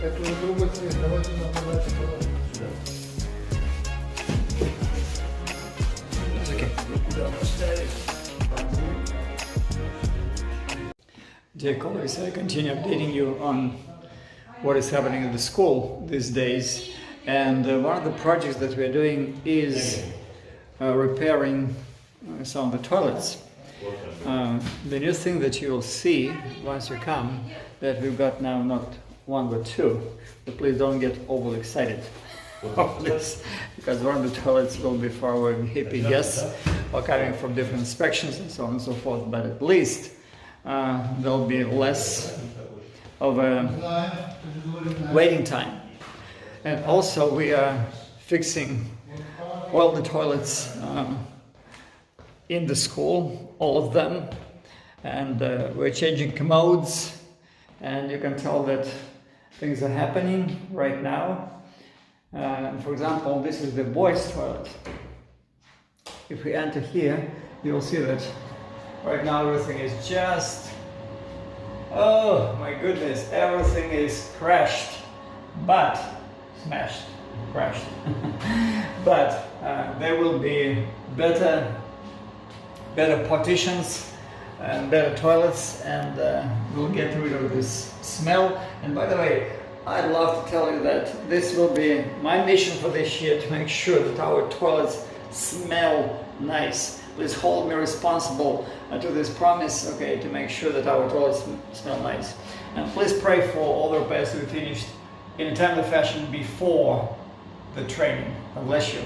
Это уже другой цвет, давайте нам Dear colleagues, I continue updating you on what is happening at the school these days, and one of the projects that we are doing is repairing some of the toilets. The new thing that you will see once you come, that we've got now not one but two, but please don't get overly excited of this, because one of the toilets will be for our hippie guests or coming from different inspections and so on and so forth, but at least there'll be less of a waiting time. And also we are fixing all the toilets in the school, all of them, and we're changing commodes, and you can tell that things are happening right now. For example, this is the boys' toilet. If we enter here, you will see that right now everything is just, oh my goodness, everything is crashed, but smashed, crashed. But there will be better partitions and better toilets, and we'll get rid of this smell. And by the way, I'd love to tell you that this will be my mission for this year, to make sure that our toilets smell nice. Please hold me responsible to this promise, okay, to make sure that our toilets smell nice. And please pray for all the repairs to be finished in a timely fashion before the training. God bless you.